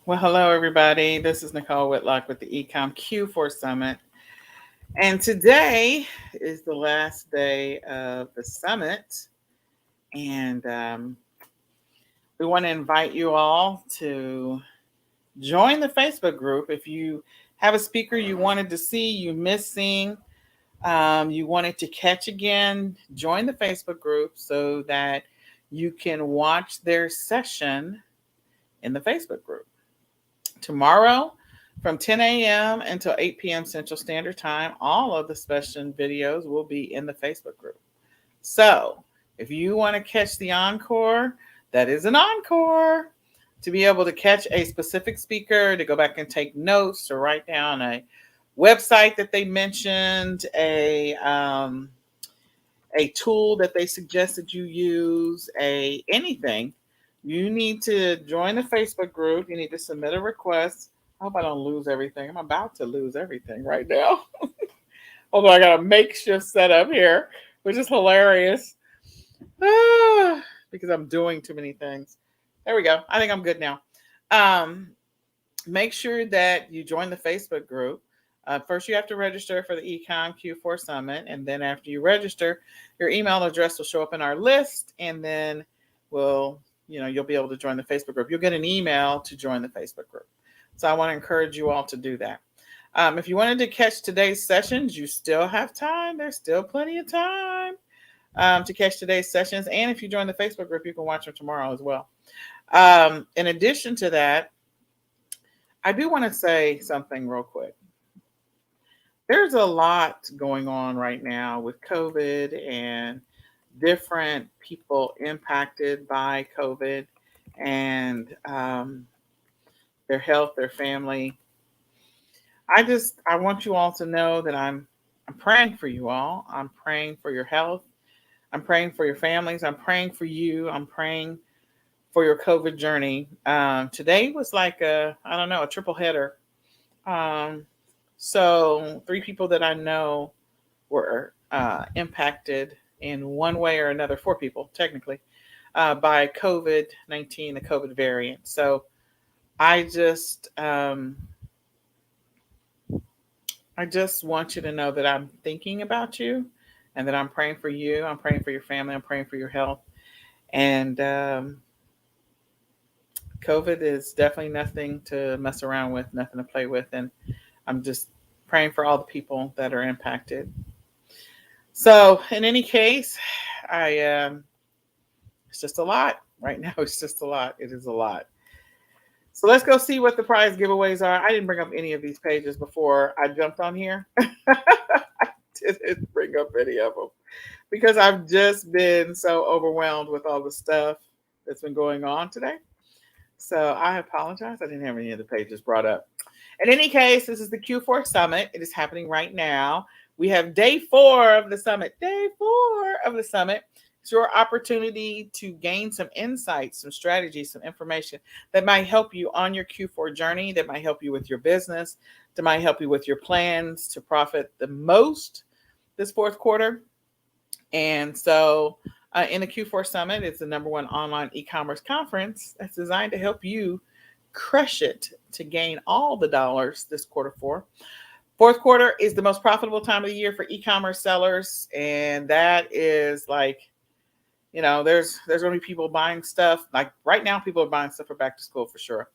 Well, hello, everybody. This is Nicole Whitlock with the Ecom Q4 Summit. And today is the last day of the summit. And we want to invite you all to join the Facebook group. If you have a speaker you wanted to see, you missed seeing, you wanted to catch again, join the Facebook group so that you can watch their session in the Facebook group. Tomorrow from 10 a.m. until 8 p.m. Central Standard Time, all of the session videos will be in the Facebook group. So if you want to catch the encore, that is an encore, to be able to catch a specific speaker, to go back and take notes, to write down a website that they mentioned, a tool that they suggested you use, anything, you need to join the Facebook group. You need to submit a request. I hope I don't lose everything. I'm about to lose everything right now. Although I got a makeshift setup here, which is hilarious. Because I'm doing too many things. There we go. I think I'm good now. Make sure that you join the Facebook group. First, you have to register for the Econ Q4 Summit. And then after you register, your email address will show up in our list. And then you'll be able to join the Facebook group. You'll get an email to join the Facebook group. So I want to encourage you all to do that. If you wanted to catch today's sessions, you still have time. There's still plenty of time to catch today's sessions. And if you join the Facebook group, you can watch them tomorrow as well. In addition to that, I do want to say something real quick. There's a lot going on right now with COVID and different people impacted by COVID and their health, their family. I want you all to know that I'm praying for you all. I'm praying for your health. I'm praying for your families. I'm praying for you. I'm praying for your COVID journey. Today was like a triple header. So 3 people that I know were impacted in one way or another, 4 people technically, by COVID-19, the COVID variant. So I just want you to know that I'm thinking about you and that I'm praying for you. I'm praying for your family. I'm praying for your health. And COVID is definitely nothing to mess around with, nothing to play with. And I'm just praying for all the people that are impacted. So in any case, it's just a lot right now. It's just a lot. It is a lot. So let's go see what the prize giveaways are. I didn't bring up any of these pages before I jumped on here. I didn't bring up any of them because I've just been so overwhelmed with all the stuff that's been going on today. So I apologize. I didn't have any of the pages brought up. In any case, this is the Q4 Summit. It is happening right now. We have day 4 of the summit. Day 4 of the summit. It's your opportunity to gain some insights, some strategies, some information that might help you on your Q4 journey, that might help you with your business, that might help you with your plans to profit the most this fourth quarter. And so in the Q4 Summit, it's the #1 online e-commerce conference that's designed to help you crush it to gain all the dollars this quarter 4. Fourth quarter is the most profitable time of the year for e-commerce sellers. And that is like, there's going to be people buying stuff. Like right now, people are buying stuff for back to school for sure.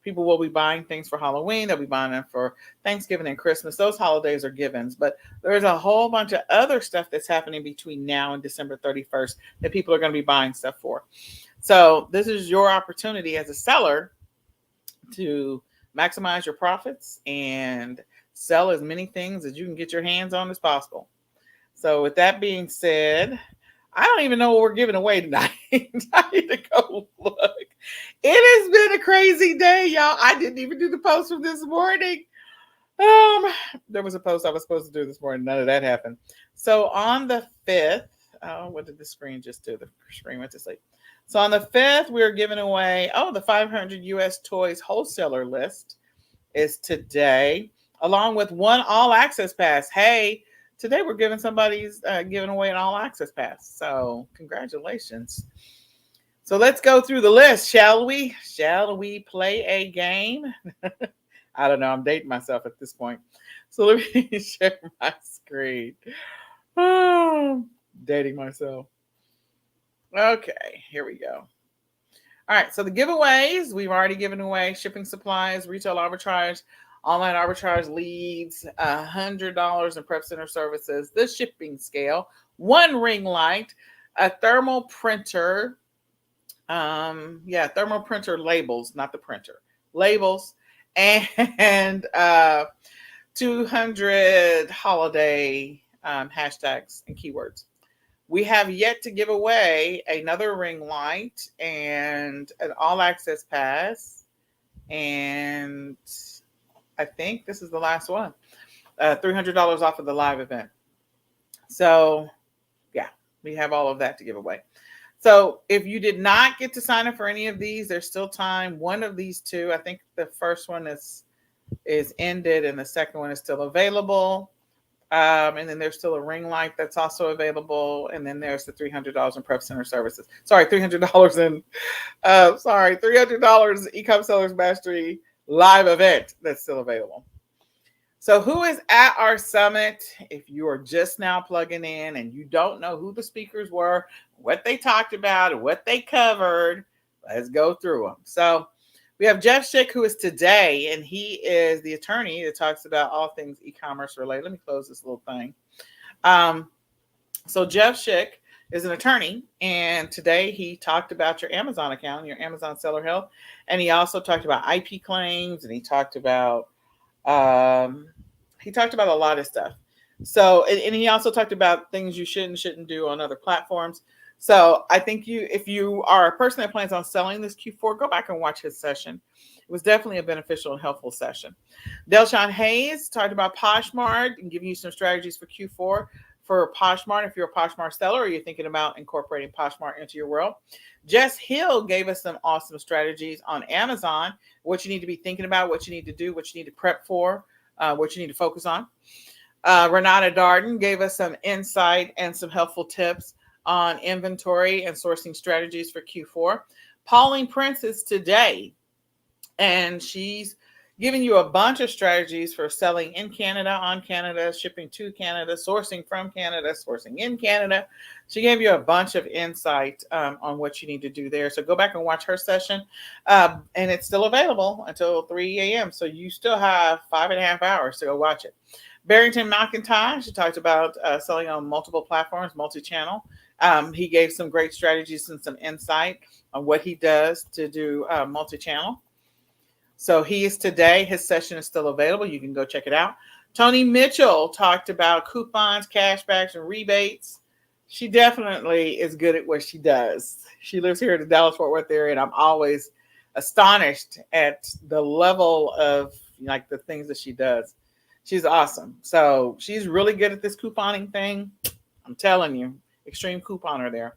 People will be buying things for Halloween. They'll be buying them for Thanksgiving and Christmas. Those holidays are givens. But there's a whole bunch of other stuff that's happening between now and December 31st that people are going to be buying stuff for. So this is your opportunity as a seller to maximize your profits and sell as many things as you can get your hands on as possible. So with that being said, I don't even know what we're giving away tonight. I need to go look. It has been a crazy day, y'all. I didn't even do the post from this morning. There was a post I was supposed to do this morning. None of that happened. So on the 5th, what did the screen just do? The screen went to sleep. So on the 5th, we're giving away, the 500 US Toys wholesaler list is today, along with 1 all access pass. Hey, today we're giving away an all access pass. So congratulations. So let's go through the list, shall we? Shall we play a game? I don't know. I'm dating myself at this point. So let me share my screen. Oh, dating myself. Okay, here we go. All right, so the giveaways, we've already given away shipping supplies, retail arbitrage, online arbitrage leads, $100 in prep center services, the shipping scale, one ring light, a thermal printer, thermal printer labels, not the printer, labels, and 200 holiday hashtags and keywords. We have yet to give away another ring light and an all access pass. And I think this is the last one. $300 off of the live event. So, yeah, we have all of that to give away. So, if you did not get to sign up for any of these, there's still time. One of these two, I think the first one is ended and the second one is still available. And then there's still a ring light that's also available. And then there's the $300 in prep center services. Sorry, $300 in $300 e-com sellers mastery live event that's still available. So who is at our summit? If you are just now plugging in and you don't know who the speakers were, what they talked about, what they covered, let's go through them. So we have Jeff Schick, who is today, and he is the attorney that talks about all things e-commerce related. Let me close this little thing. So Jeff Schick is an attorney, and today he talked about your Amazon account, your Amazon seller health, and he also talked about IP claims, and he talked about a lot of stuff. So, and he also talked about things you should and shouldn't do on other platforms. So I think if you are a person that plans on selling this Q4, go back and watch his session. It was definitely a beneficial and helpful session. Delshawn Hayes talked about Poshmark and giving you some strategies for Q4 for Poshmark. If you're a Poshmark seller or you're thinking about incorporating Poshmark into your world. Jess Hill gave us some awesome strategies on Amazon, what you need to be thinking about, what you need to do, what you need to prep for, what you need to focus on. Renata Darden gave us some insight and some helpful tips on inventory and sourcing strategies for Q4. Pauline Prince is today, and she's giving you a bunch of strategies for selling in Canada, on Canada, shipping to Canada, sourcing from Canada, sourcing in Canada. She gave you a bunch of insight on what you need to do there. So go back and watch her session. And it's still available until 3 a.m. So you still have 5.5 hours to go watch it. Barrington McIntosh, she talked about selling on multiple platforms, multi-channel. He gave some great strategies and some insight on what he does to do multi-channel. So he is today. His session is still available. You can go check it out. Tony Mitchell talked about coupons, cashbacks, and rebates. She definitely is good at what she does. She lives here in the Dallas-Fort Worth area, and I'm always astonished at the level of like the things that she does. She's awesome. So she's really good at this couponing thing. I'm telling you, extreme couponer there.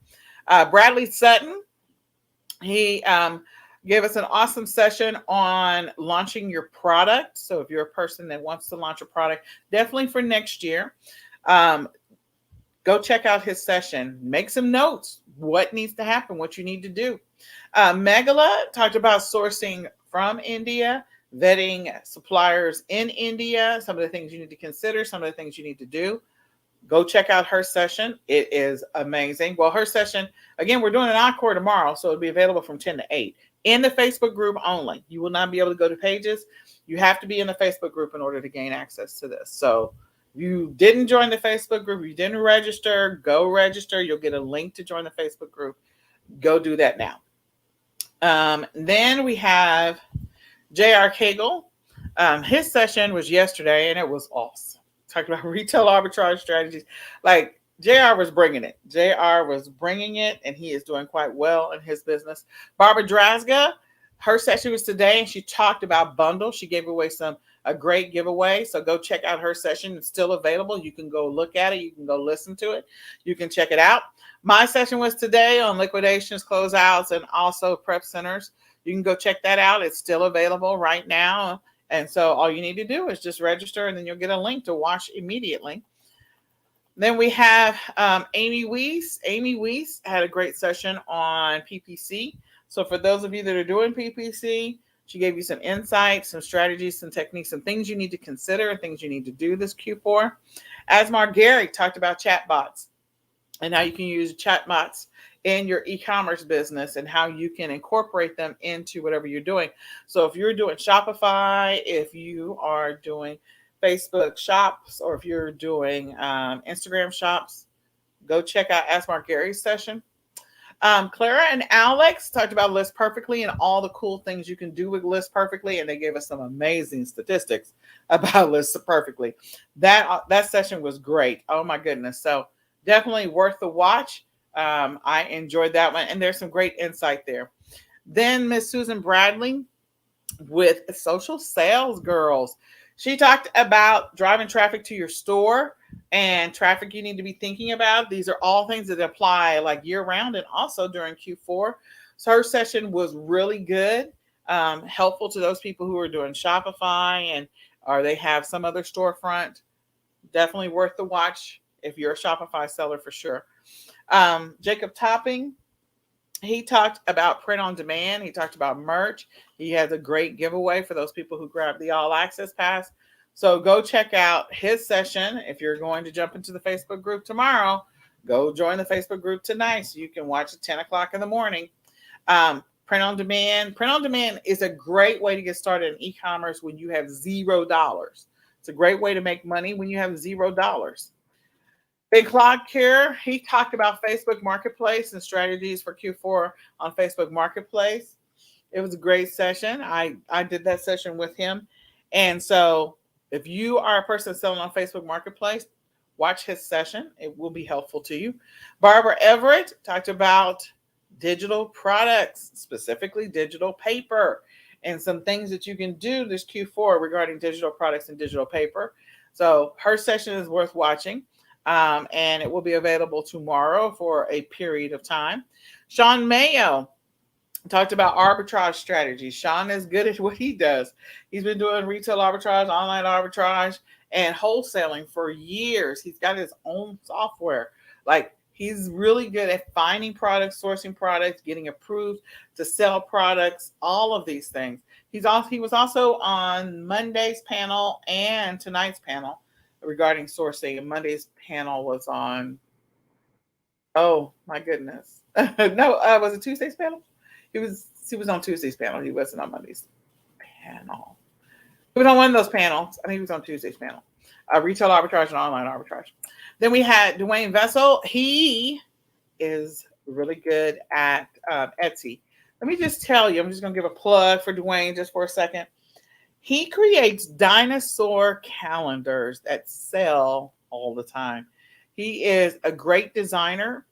Bradley Sutton, he gave us an awesome session on launching your product. So if you're a person that wants to launch a product, definitely for next year, go check out his session. Make some notes. What needs to happen, what you need to do. Megala talked about sourcing from India, vetting suppliers in India, some of the things you need to consider, some of the things you need to do. Go check out her session. It is amazing. Well, her session, again, we're doing an encore tomorrow, so it'll be available from 10 to 8 in the Facebook group only. You will not be able to go to pages. You have to be in the Facebook group in order to gain access to this. So if you didn't join the Facebook group, you didn't register, go register. You'll get a link to join the Facebook group. Go do that now. Then we have J.R. Cagle. His session was yesterday, and it was awesome. Talked about retail arbitrage strategies. Like, JR was bringing it. JR was bringing it, and he is doing quite well in his business. Barbara Drasga, her session was today, and she talked about bundles. She gave away a great giveaway. So go check out her session. It's still available. You can go look at it. You can go listen to it. You can check it out. My session was today on liquidations, closeouts, and also prep centers. You can go check that out. It's still available right now. And so all you need to do is just register, and then you'll get a link to watch immediately. Then we have Amy Weiss. Amy Weiss had a great session on PPC. So for those of you that are doing PPC, she gave you some insights, some strategies, some techniques, some things you need to consider, and things you need to do this Q4. Asmar Gary talked about chatbots and how you can use chatbots in your e-commerce business and how you can incorporate them into whatever you're doing. So if you're doing Shopify, if you are doing Facebook shops, or if you're doing Instagram shops, go check out Asmar Gary's session. Clara and Alex talked about List Perfectly and all the cool things you can do with List Perfectly, and they gave us some amazing statistics about List Perfectly. That session was great. Oh my goodness! So definitely worth the watch. I enjoyed that one, and there's some great insight there. Then Miss Susan Bradley with Social Sales Girls. She talked about driving traffic to your store and traffic you need to be thinking about. These are all things that apply like year round and also during Q4. So her session was really good, helpful to those people who are doing Shopify and or they have some other storefront. Definitely worth the watch if you're a Shopify seller for sure. Jacob Topping, he talked about print on demand. He talked about merch. He has a great giveaway for those people who grab the all access pass. So go check out his session. If you're going to jump into the Facebook group tomorrow, go join the Facebook group tonight so you can watch at 10 o'clock in the morning. Print on demand. Print on demand is a great way to get started in e-commerce when you have $0. It's a great way to make money when you have $0. Big Claude Care, he talked about Facebook Marketplace and strategies for Q4 on Facebook Marketplace. It was a great session. I did that session with him. And so if you are a person selling on Facebook Marketplace, watch his session. It will be helpful to you. Barbara Everett talked about digital products, specifically digital paper, and some things that you can do this Q4 regarding digital products and digital paper. So her session is worth watching. And it will be available tomorrow for a period of time. Sean Mayo talked about arbitrage strategies. Sean is good at what he does. He's been doing retail arbitrage, online arbitrage, and wholesaling for years. He's got his own software. Like he's really good at finding products, sourcing products, getting approved to sell products, all of these things. He was also on Monday's panel and tonight's panel regarding sourcing. And Monday's panel was on, oh my goodness. No, was it Tuesday's panel? He was on Tuesday's panel. He wasn't on Monday's panel. He was on one of those panels. I think he was on Tuesday's panel. Retail arbitrage and online arbitrage. Then we had Dwayne Vessel. He is really good at Etsy. Let me just tell you, I'm just going to give a plug for Dwayne just for a second. He creates dinosaur calendars that sell all the time. He is a great designer.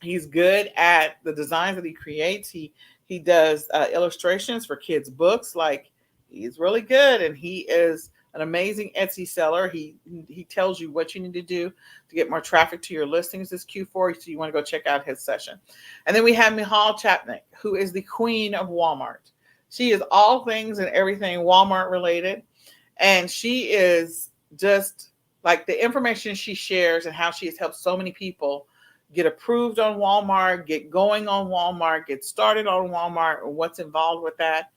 He's good at the designs that he creates. He does illustrations for kids' books. Like he's really good, and he is an amazing Etsy seller. He tells you what you need to do to get more traffic to your listings this Q4. So you want to go check out his session. And then we have Michal Chapnick, who is the queen of Walmart. She is all things and everything Walmart related. And she is just like the information she shares and how she has helped so many people get approved on Walmart, get going on Walmart, get started on Walmart, and what's involved with that.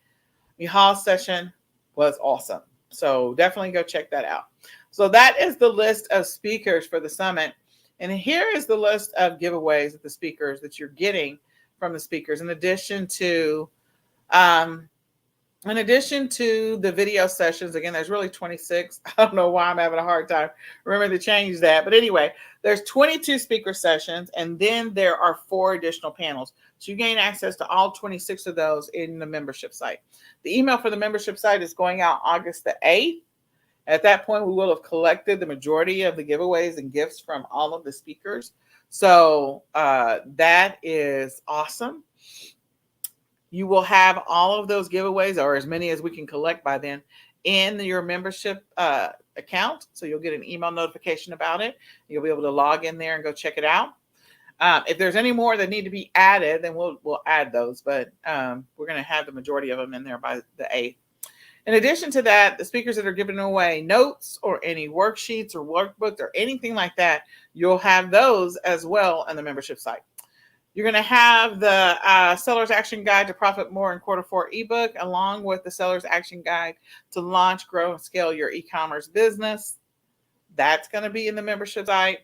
Michal's session was awesome. So definitely go check that out. So that is the list of speakers for the summit. And here is the list of giveaways of the speakers that you're getting from the speakers, in addition to the video sessions. Again, there's really 26. I don't know why I'm having a hard time remembering to change that. But anyway, there's 22 speaker sessions, and then there are 4 additional panels. So you gain access to all 26 of those in the membership site. The email for the membership site is going out August the 8th. At that point, we will have collected the majority of the giveaways and gifts from all of the speakers. So that is awesome. You will have all of those giveaways, or as many as we can collect by then, in your membership account. So you'll get an email notification about it. You'll be able to log in there and go check it out. If there's any more that need to be added, then we'll add those. But we're going to have the majority of them in there by the 8th. In addition to that, the speakers that are giving away notes or any worksheets or workbooks or anything like that, you'll have those as well on the membership site. You're going to have the Seller's Action Guide to Profit More in Q4 ebook, along with the Seller's Action Guide to launch, grow, and scale your e-commerce business. That's going to be in the membership site.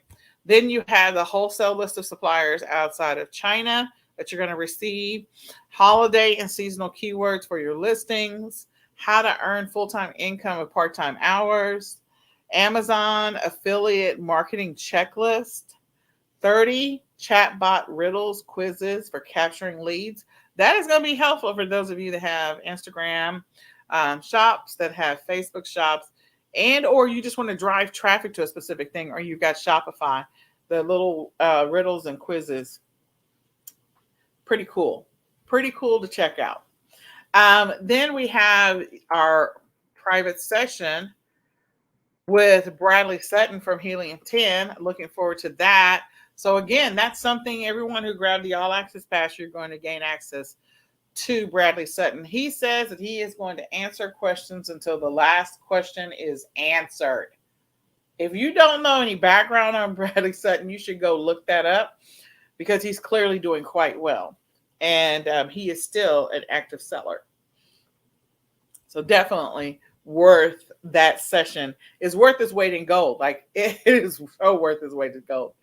Then you have the wholesale list of suppliers outside of China that you're going to receive, holiday and seasonal keywords for your listings, how to earn full-time income with part-time hours, Amazon affiliate marketing checklist, 30 chatbot riddles quizzes for capturing leads. That is going to be helpful for those of you that have Instagram shops, that have Facebook shops, and or you just want to drive traffic to a specific thing, or you've got Shopify. The little riddles and quizzes, pretty cool to check out. Then we have our private session with Bradley Sutton from Helium 10. Looking forward to that. So again, that's something, everyone who grabbed the All Access Pass, you're going to gain access to Bradley Sutton. He says that he is going to answer questions until the last question is answered. If you don't know any background on Bradley Sutton, you should go look that up, because he's clearly doing quite well. And he is still an active seller. So definitely worth that session. Is worth its weight in gold. Like, it is so worth its weight in gold.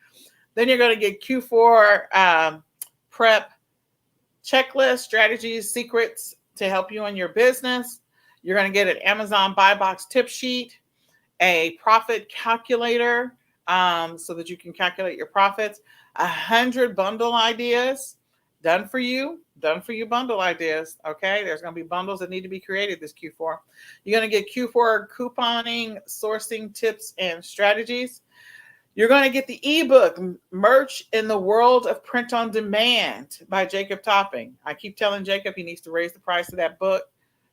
Then you're going to get Q4 prep checklist, strategies, secrets to help you in your business. You're going to get an Amazon buy box tip sheet, a profit calculator so that you can calculate your profits, 100 bundle ideas, done for you bundle ideas. Okay, there's going to be bundles that need to be created this Q4. You're going to get Q4 couponing, sourcing tips and strategies. You're going to get the ebook, Merch in the World of Print on Demand by Jacob Topping. I keep telling Jacob he needs to raise the price of that book.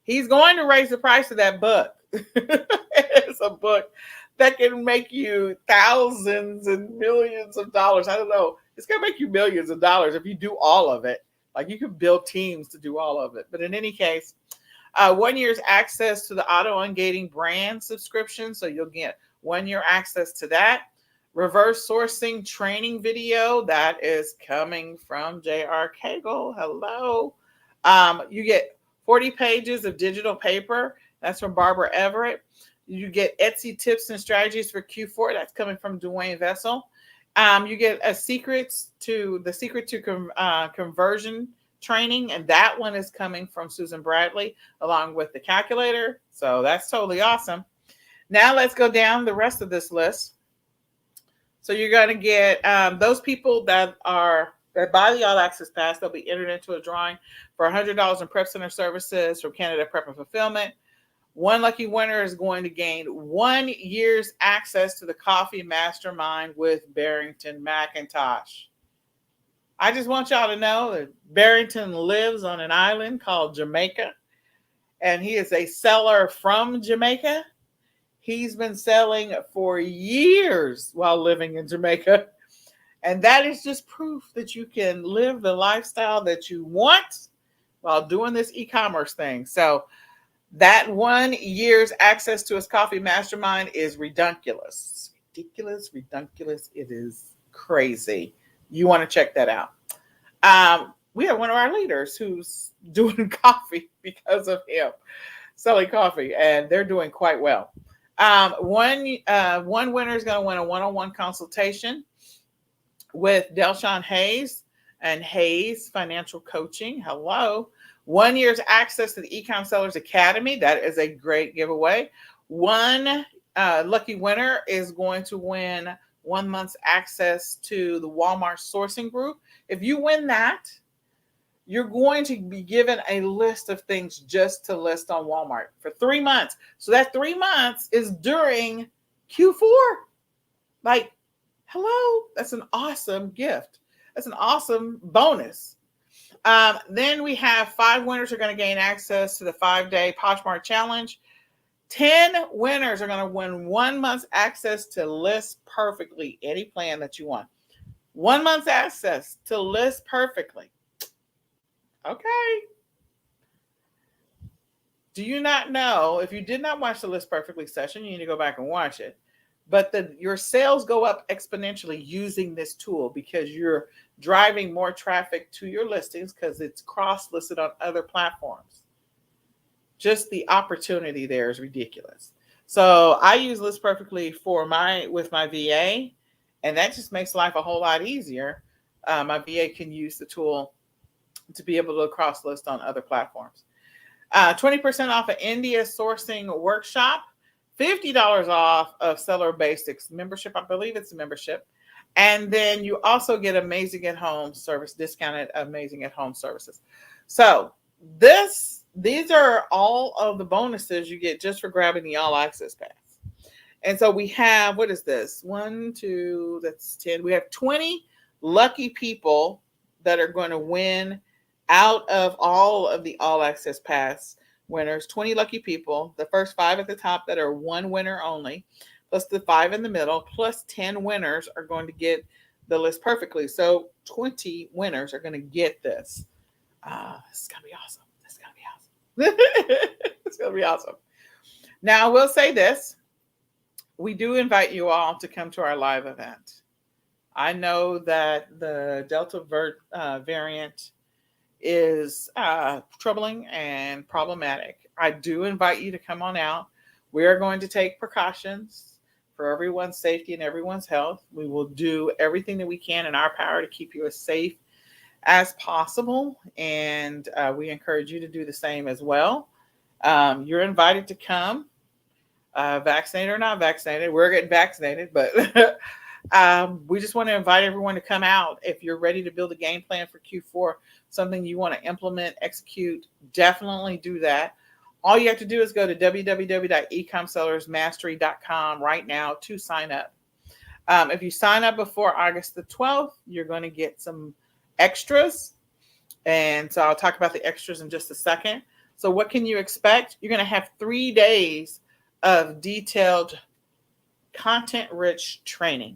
He's going to raise the price of that book. It's a book that can make you thousands and millions of dollars. I don't know. It's going to make you millions of dollars if you do all of it. Like, you can build teams to do all of it. But in any case, 1 year's access to the auto ungating brand subscription. So you'll get 1 year access to that. Reverse sourcing training video that is coming from J.R. Cagle. Hello. You get 40 pages of digital paper. That's from Barbara Everett. You get Etsy tips and strategies for Q4. That's coming from Dwayne Vessel. You get the secret to conversion training, and that one is coming from Susan Bradley, along with the calculator. So that's totally awesome. Now let's go down the rest of this list. So you're going to get those people that buy the All Access Pass. They'll be entered into a drawing for $100 in Prep Center services from Canada Prep and Fulfillment. One lucky winner is going to gain 1 year's access to the Coffee Mastermind with Barrington McIntosh. I just want y'all to know that Barrington lives on an island called Jamaica, and he is a seller from Jamaica. He's been selling for years while living in Jamaica. And that is just proof that you can live the lifestyle that you want while doing this e-commerce thing. So that 1 year's access to his Coffee Mastermind is redunculous. Redunculous. It is crazy. You want to check that out. We have one of our leaders who's doing coffee because of him, selling coffee, and they're doing quite well. One winner is going to win a one-on-one consultation with Delshawn Hayes and Hayes Financial Coaching. Hello. 1 year's access to the Ecom Sellers Academy. That is a great giveaway. One lucky winner is going to win 1 month's access to the Walmart sourcing group. If you win that, you're going to be given a list of things just to list on Walmart for 3 months. So that 3 months is during Q4. Like, hello, that's an awesome gift. That's an awesome bonus. Then we have 5 winners are going to gain access to the 5-day Poshmark Challenge. 10 winners are going to win 1 month's access to list perfectly any plan that you want. 1 month's access to list perfectly. Okay. Do you not know, if you did not watch the List Perfectly session, you need to go back and watch it. But your sales go up exponentially using this tool because you're driving more traffic to your listings because it's cross-listed on other platforms. Just the opportunity there is ridiculous. So I use List Perfectly with my VA, and that just makes life a whole lot easier. My VA can use the tool to be able to cross-list on other platforms. 20% off an India sourcing workshop, $50 off of Seller Basics membership. I believe it's a membership. And then you also get Amazing at Home service, discounted Amazing at Home services. So these are all of the bonuses you get just for grabbing the All Access Pass. And so we have, what is this? 1, 2, that's 10. We have 20 lucky people that are going to win out of all of the All Access Pass winners. 20 lucky people. The first 5 at the top that are one winner only, plus the 5 in the middle, plus 10 winners are going to get the List Perfectly. So 20 winners are going to get this. This is going to be awesome. This is going to be awesome. It's going to be awesome. Now, I will say this. We do invite you all to come to our live event. I know that the Delta variant is troubling and problematic. I do invite you to come on out. We are going to take precautions for everyone's safety and everyone's health. We will do everything that we can in our power to keep you as safe as possible, and we encourage you to do the same as well. You're invited to come, vaccinated or not vaccinated. We're getting vaccinated, but we just want to invite everyone to come out. If you're ready to build a game plan for Q4, something you want to implement, execute, definitely do that. All you have to do is go to www.ecomsellersmastery.com right now to sign up. If you sign up before August the 12th, you're going to get some extras. And so I'll talk about the extras in just a second. So what can you expect? You're going to have 3 days of detailed, content-rich training.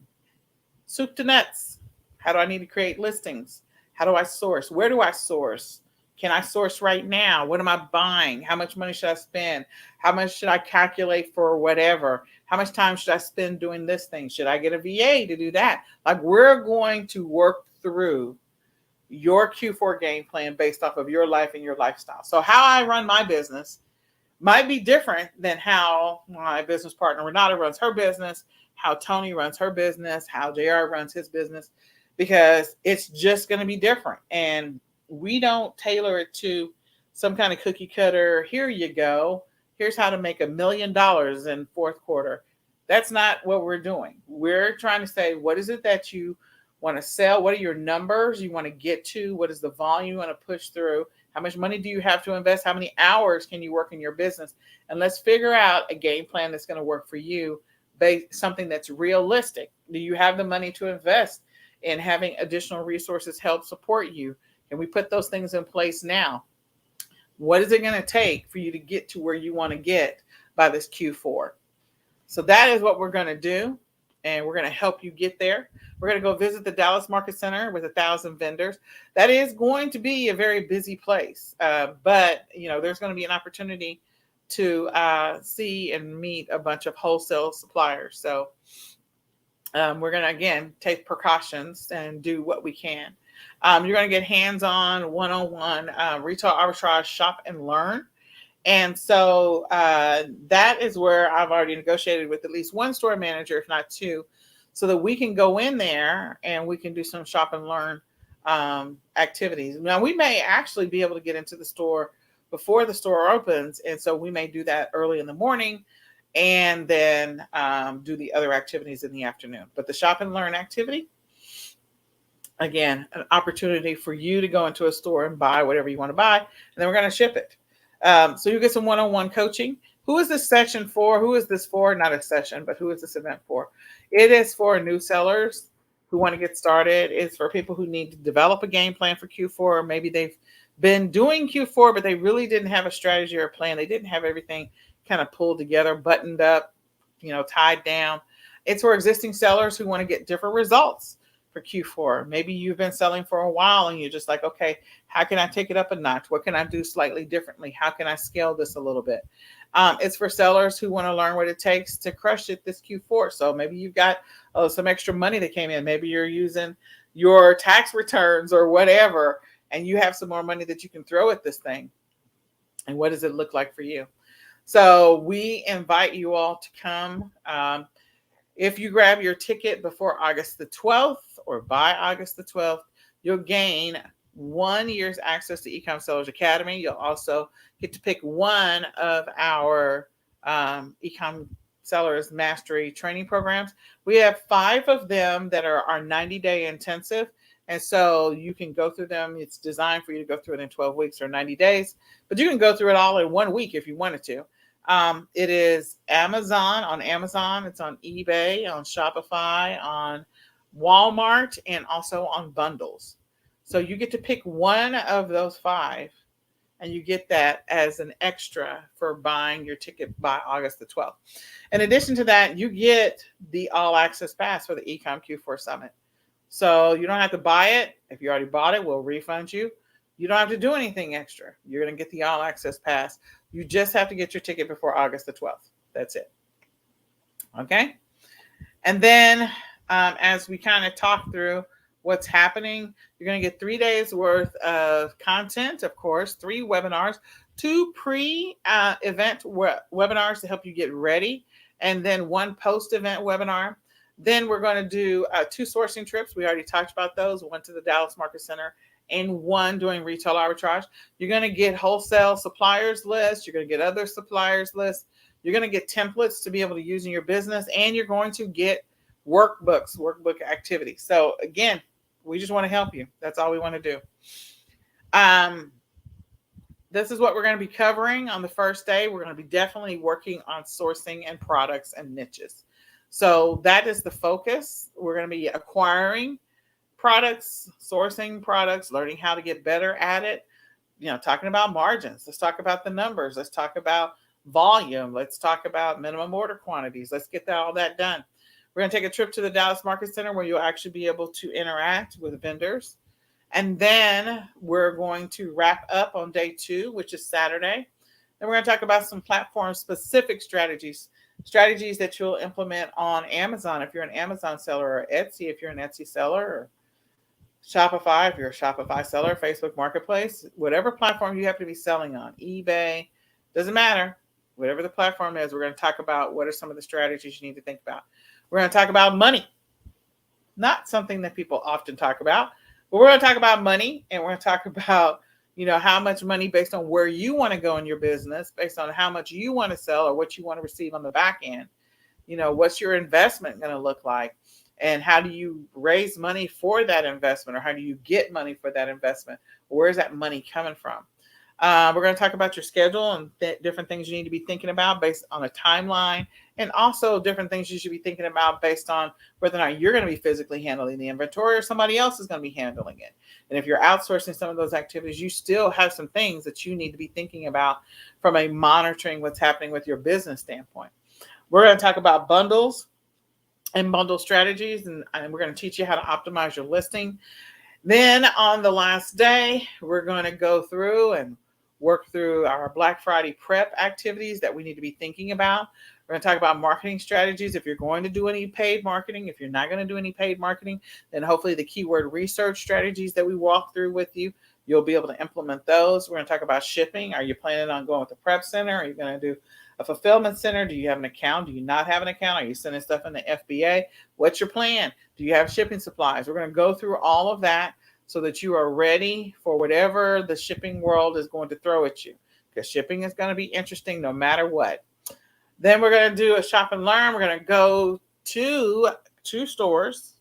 Soup to nuts. How do I need to create listings? How do I source? Where do I source? Can I source right now? What am I buying? How much money should I spend? How much should I calculate for whatever? How much time should I spend doing this thing? Should I get a VA to do that? Like, we're going to work through your Q4 game plan based off of your life and your lifestyle. So how I run my business might be different than how my business partner Renata runs her business, how Tony runs her business, how JR runs his business, because it's just going to be different. And we don't tailor it to some kind of cookie cutter. Here you go. Here's how to make $1 million in fourth quarter. That's not what we're doing. We're trying to say, what is it that you want to sell? What are your numbers you want to get to? What is the volume you want to push through? How much money do you have to invest? How many hours can you work in your business? And let's figure out a game plan that's going to work for you, something that's realistic. Do you have the money to invest in having additional resources help support you? Can we put those things in place now? What is it going to take for you to get to where you want to get by this Q4? So that is what we're going to do, and we're going to help you get there. We're going to go visit the Dallas Market Center with 1,000 vendors. That is going to be a very busy place, but there's going to be an opportunity to see and meet a bunch of wholesale suppliers. So we're going to, again, take precautions and do what we can. You're going to get hands-on, one-on-one retail arbitrage, shop and learn. And so that is where I've already negotiated with at least one store manager, if not 2, so that we can go in there and we can do some shop and learn activities. Now, we may actually be able to get into the store before the store opens. And so we may do that early in the morning and then do the other activities in the afternoon. But the shop and learn activity, again, an opportunity for you to go into a store and buy whatever you want to buy. And then we're going to ship it. So you get some one-on-one coaching. Who is this session for? Who is this for? Not a session, but who is this event for? It is for new sellers who want to get started. It's for people who need to develop a game plan for Q4. Maybe they've been doing Q4, but they really didn't have a strategy or a plan. They didn't have everything kind of pulled together, buttoned up, tied down. It's for existing sellers who want to get different results. for Q4. Maybe you've been selling for a while and you're just like, okay, how can I take it up a notch? What can I do slightly differently? How can I scale this a little bit? It's for sellers who want to learn what it takes to crush it this Q4. So maybe you've got some extra money that came in. Maybe you're using your tax returns or whatever, and you have some more money that you can throw at this thing. And what does it look like for you? So we invite you all to come. If you grab your ticket before August the 12th or by August the 12th, you'll gain 1 year's access to Ecom Sellers Academy. You'll also get to pick one of our Ecom Sellers Mastery training programs. We have 5 of them that are our 90-day intensive. And so you can go through them. It's designed for you to go through it in 12 weeks or 90 days, but you can go through it all in 1 week if you wanted to. It is on Amazon. It's on eBay, on Shopify, on Walmart, and also on bundles. So you get to pick one of those 5, and you get that as an extra for buying your ticket by August the 12th. In addition to that, you get the all access pass for the Ecom Q4 Summit. So you don't have to buy it. If you already bought it, we'll refund you. You don't have to do anything extra. You're going to get the all access pass. You just have to get your ticket before August the 12th. That's it. Okay. And then as we kind of talk through what's happening, you're going to get 3 days worth of content, of course, 3 webinars, 2 pre-event webinars to help you get ready, and then 1 post-event webinar. Then we're going to do 2 sourcing trips. We already talked about those. 1 to the Dallas Market Center and 1 doing retail arbitrage. You're going to get wholesale suppliers lists. You're going to get other suppliers lists. You're going to get templates to be able to use in your business. And you're going to get workbook activities. So again, we just want to help you. That's all we want to do. This is what we're going to be covering on the first day. We're going to be definitely working on sourcing and products and niches. So that is the focus. We're going to be acquiring products, sourcing products, learning how to get better at it, talking about margins. Let's talk about the numbers. Let's talk about volume. Let's talk about minimum order quantities. Let's get all that done. We're going to take a trip to the Dallas Market Center where you'll actually be able to interact with vendors. And then we're going to wrap up on day 2, which is Saturday. Then we're going to talk about some platform-specific strategies that you'll implement on Amazon if you're an Amazon seller, or Etsy if you're an Etsy seller, or Shopify if you're a Shopify seller, Facebook Marketplace, whatever platform you have to be selling on, eBay, doesn't matter. Whatever the platform is, we're going to talk about what are some of the strategies you need to think about. We're going to talk about money. Not something that people often talk about, but we're going to talk about money, and we're going to talk about how much money based on where you want to go in your business, based on how much you want to sell or what you want to receive on the back end. What's your investment going to look like, and how do you raise money for that investment, or how do you get money for that investment? Where is that money coming from? We're going to talk about your schedule and different things you need to be thinking about based on a timeline, and also different things you should be thinking about based on whether or not you're going to be physically handling the inventory or somebody else is going to be handling it. And if you're outsourcing some of those activities, you still have some things that you need to be thinking about from a monitoring what's happening with your business standpoint. We're going to talk about bundles and bundle strategies, and we're going to teach you how to optimize your listing. Then on the last day, we're going to go through and work through our Black Friday prep activities that we need to be thinking about. We're going to talk about marketing strategies. If you're going to do any paid marketing, if you're not going to do any paid marketing, then hopefully the keyword research strategies that we walk through with you, you'll be able to implement those. We're going to talk about shipping. Are you planning on going with a prep center? Are you going to do a fulfillment center? Do you have an account? Do you not have an account? Are you sending stuff in the FBA? What's your plan? Do you have shipping supplies? We're going to go through all of that so that you are ready for whatever the shipping world is going to throw at you, because shipping is going to be interesting no matter what. Then we're going to do a shop and learn. We're going to go to 2 stores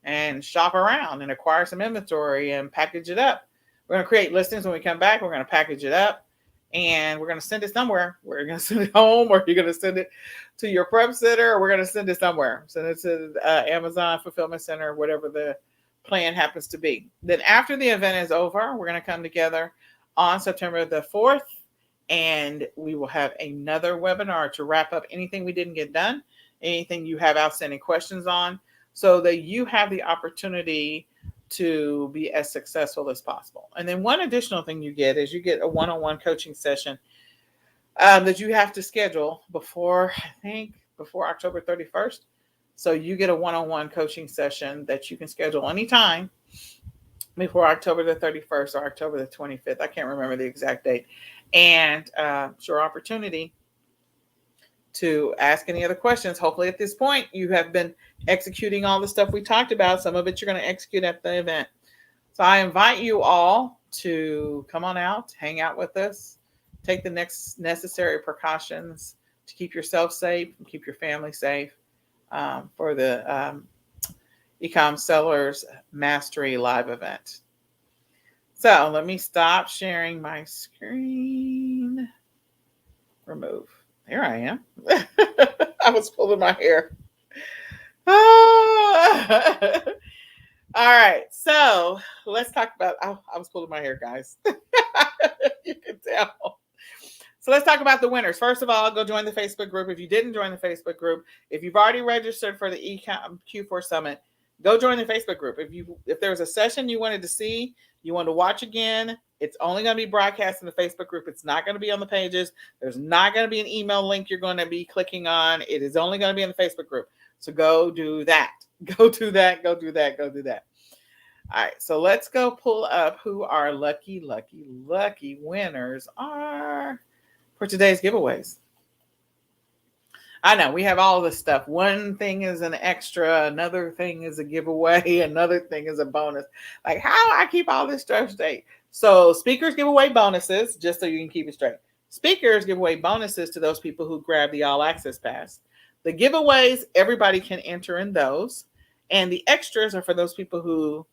and shop around and acquire some inventory and package it up. We're going to create listings. When we come back, we're going to package it up, and we're going to send it somewhere. We're going to send it home, or you're going to send it to your prep center, or we're going to send it somewhere. Send it to Amazon fulfillment center, whatever the plan happens to be. Then after the event is over, we're going to come together on September the 4th, and we will have another webinar to wrap up anything we didn't get done, anything you have outstanding questions on. so that you have the opportunity to be as successful as possible. And then one additional thing you get is you get a one-on-one coaching session that you have to schedule before, I think, before October 31st. So you get a one-on-one coaching session that you can schedule anytime before October the 31st or October the 25th. I can't remember the exact date. And it's your opportunity to ask any other questions. Hopefully at this point you have been executing all the stuff we talked about. Some of it you're going to execute at the event. So I invite you all to come on out, hang out with us, take the next necessary precautions to keep yourself safe and keep your family safe for the Ecom Sellers Mastery Live event. So let me stop sharing my screen. Remove. There I am. I was pulling my hair. Ah. All right. So let's talk about, I was pulling my hair, guys. You can tell. So let's talk about the winners. First of all, go join the Facebook group. If you didn't join the Facebook group, if you've already registered for the Ecom Q4 Summit, go join the Facebook group. If there was a session you wanted to see, you want to watch again, it's only going to be broadcast in the Facebook group. It's not going to be on the pages. There's not going to be an email link you're going to be clicking on. It is only going to be in the Facebook group. So go do that. Go do that. Go do that. Go do that. All right. So let's go pull up who our lucky winners are for today's giveaways. I know we have all this stuff. One thing is an extra, another thing is a giveaway, another thing is a bonus. Like, how I keep all this stuff straight? So speakers give away bonuses, just so you can keep it straight. Speakers give away bonuses to those people who grab the All Access Pass. The giveaways, everybody can enter in those. And the extras are for those people who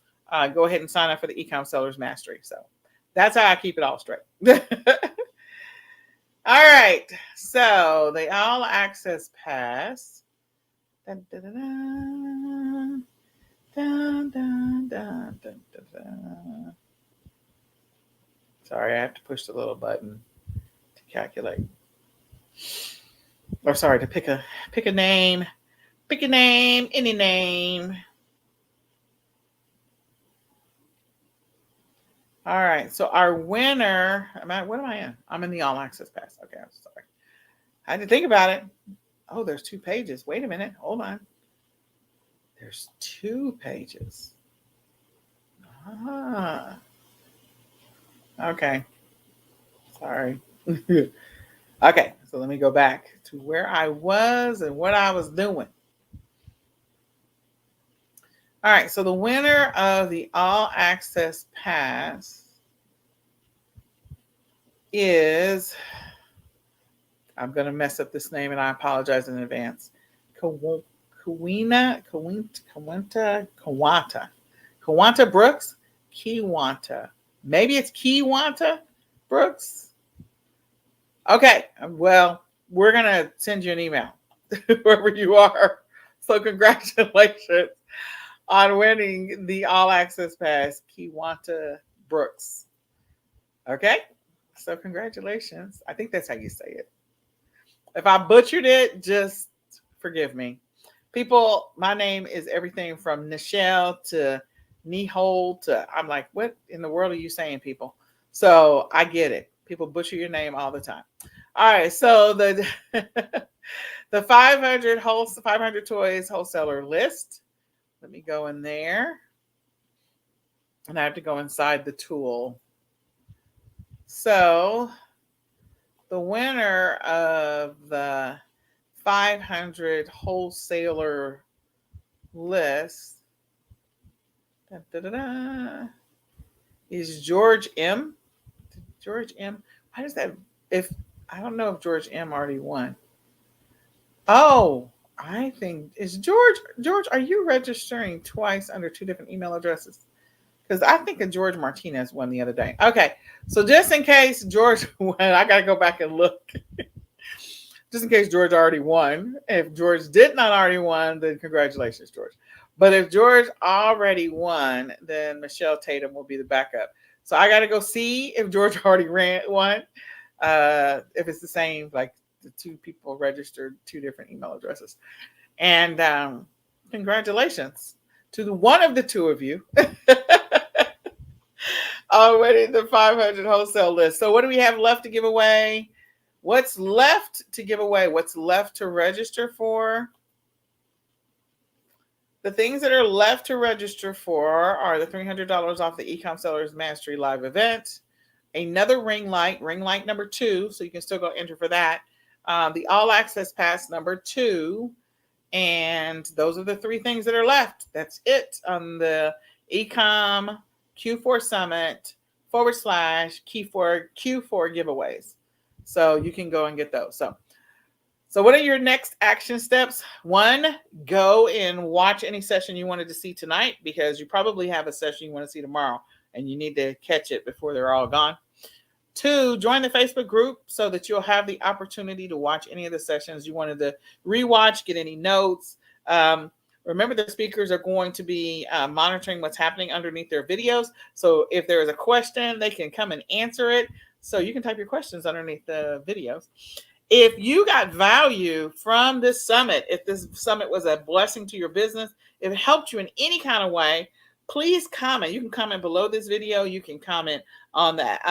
go ahead and sign up for the Ecom Sellers Mastery. So that's how I keep it all straight. All right, so the All Access Pass. Dun, dun, dun, dun, dun, dun, dun, dun, dun. Sorry, I have to push the little button to calculate. Or sorry, to pick a name. Pick a name, any name. All right, so our winner, what am I in? I'm in the All Access Pass. Okay, I'm sorry. I had to think about it. Oh, there's 2 pages. Wait a minute. Hold on. There's 2 pages. Ah. Okay. Sorry. Okay, so let me go back to where I was and what I was doing. All right, so the winner of the All Access Pass is, I'm going to mess up this name and I apologize in advance. Kawanta Brooks. Kiwanta. Maybe it's Kiwanta Brooks. Okay, well, we're going to send you an email wherever you are. So congratulations on winning the All Access Pass, Kiwanta Brooks. Okay, so congratulations. I think that's how you say it. If I butchered it, just forgive me. People, my name is everything from Nichelle to Nihol to, I'm like, what in the world are you saying, people? So I get it. People butcher your name all the time. All right, so the 500 toys wholesaler list. Let me go in there. And I have to go inside the tool. So the winner of the 500 wholesaler list is George M. George M. Why does that? I don't know if George M. already won. Oh, I think it's George. George, are you registering twice under 2 different email addresses? Because I think of George Martinez won the other day. Okay, so just in case George won, I got to go back and look. Just in case George already won. If George did not already won, then congratulations, George. But if George already won, then Michelle Tatum will be the backup. So I got to go see if George already won. If it's the same, like the 2 people registered 2 different email addresses. And Congratulations to the one of the two of you already the 500 wholesale list. So what do we have left to give away? What's left to give away? What's left to register for? The things that are left to register for are the $300 off the Ecom Sellers Mastery Live event, another ring light number 2, so you can still go enter for that, the All Access Pass number 2, and those are the 3 things that are left. That's it on the Ecom Q4 Summit /Q4 giveaways. So you can go and get those. So what are your next action steps? 1, go and watch any session you wanted to see tonight, because you probably have a session you want to see tomorrow and you need to catch it before they're all gone. 2, join the Facebook group so that you'll have the opportunity to watch any of the sessions you wanted to rewatch, get any notes. Remember, the speakers are going to be monitoring what's happening underneath their videos. So if there is a question, they can come and answer it. So you can type your questions underneath the videos. If you got value from this summit, if this summit was a blessing to your business, if it helped you in any kind of way, please comment. You can comment below this video. You can comment on that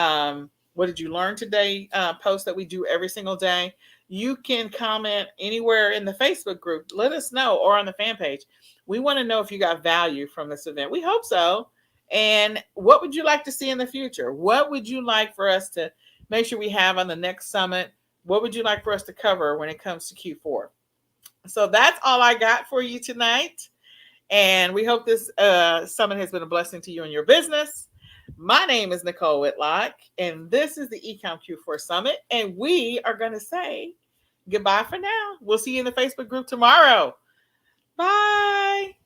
what did you learn today post that we do every single day. You can comment anywhere in the Facebook group. Let us know, or on the fan page. We want to know if you got value from this event. We hope so. And what would you like to see in the future? What would you like for us to make sure we have on the next summit? What would you like for us to cover when it comes to Q4? So that's all I got for you tonight. And we hope this summit has been a blessing to you and your business. My name is Nicole Whitlock, and this is the Ecom Q4 Summit. And we are going to say goodbye for now. We'll see you in the Facebook group tomorrow. Bye.